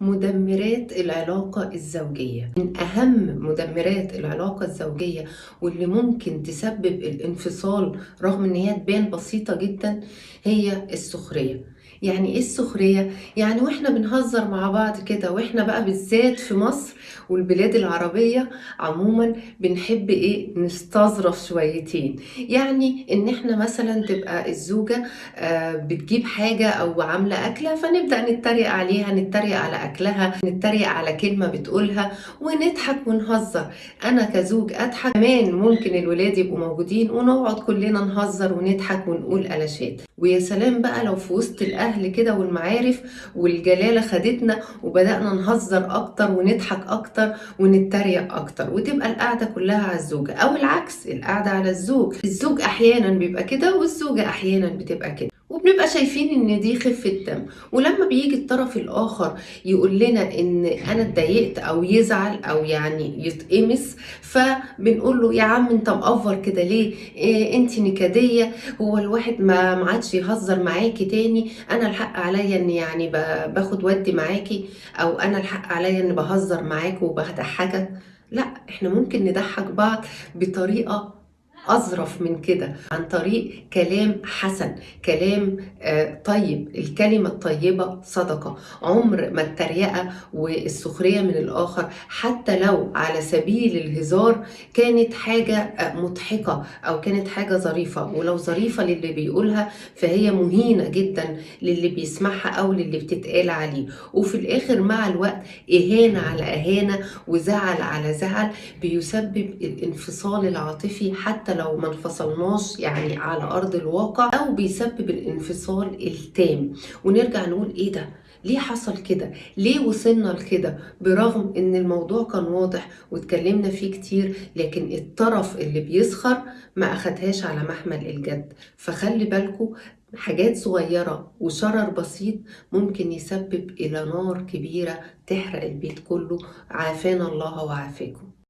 مدمرات العلاقة الزوجية من أهم مدمرات العلاقة الزوجية، واللي ممكن تسبب الانفصال رغم إن هي تبان بسيطة جدا، هي السخرية. يعني إيه السخرية؟ يعني وإحنا بنهزر مع بعض كده، وإحنا بقى بالذات في مصر والبلاد العربية عموما بنحب إيه؟ نستظرف شويتين. يعني إن إحنا مثلا تبقى الزوجة بتجيب حاجة أو عاملة أكلة، فنبدأ نتريق عليها، نتريق على أكلها، نتريق على كلمة بتقولها ونضحك ونهزر. أنا كزوج أضحك، كمان ممكن الولاد يبقوا موجودين ونقعد كلنا نهزر ونضحك ونقول قلاشات. ويا سلام بقى لو في وسط الأهل كده والمعارف والجلالة خدتنا وبدأنا نهزر أكتر ونضحك أكتر ونتريق أكتر، وتبقى القعدة كلها على الزوجة، أو العكس القعدة على الزوج. الزوج أحيانا بيبقى كده والزوجة أحيانا بتبقى كده، وبنبقى شايفين ان دي خفة دم. ولما بيجي الطرف الاخر يقول لنا ان انا اتضايقت او يزعل او يعني يتقمص، فبنقول له يا عم انت مقفر كده ليه؟ إيه انت نكدية؟ هو الواحد ما عادش يهزر معاكي تاني؟ انا الحق عليا ان يعني باخد ودي معاكي، او انا الحق عليا ان بهزر معاك وبضحكك؟ لا، احنا ممكن نضحك بعض بطريقة أظرف من كده، عن طريق كلام حسن، كلام طيب. الكلمة الطيبة صدقة. عمر ما التريقة والسخرية من الآخر، حتى لو على سبيل الهزار، كانت حاجة مضحكة أو كانت حاجة ظريفة. ولو ظريفة للي بيقولها فهي مهينة جدا للي بيسمعها أو للي بتتقال عليه. وفي الآخر مع الوقت إهانة على إهانة وزعل على زعل بيسبب الانفصال العاطفي، حتى لو ما انفصلناش يعني على أرض الواقع، أو بيسبب الانفصال التام. ونرجع نقول إيه ده؟ ليه حصل كده؟ ليه وصلنا لكده؟ برغم ان الموضوع كان واضح واتكلمنا فيه كتير، لكن الطرف اللي بيسخر ما اخدهاش على محمل الجد. فخلي بالكو، حاجات صغيرة وشرر بسيط ممكن يسبب إلى نار كبيرة تحرق البيت كله. عافانا الله وعافاكم.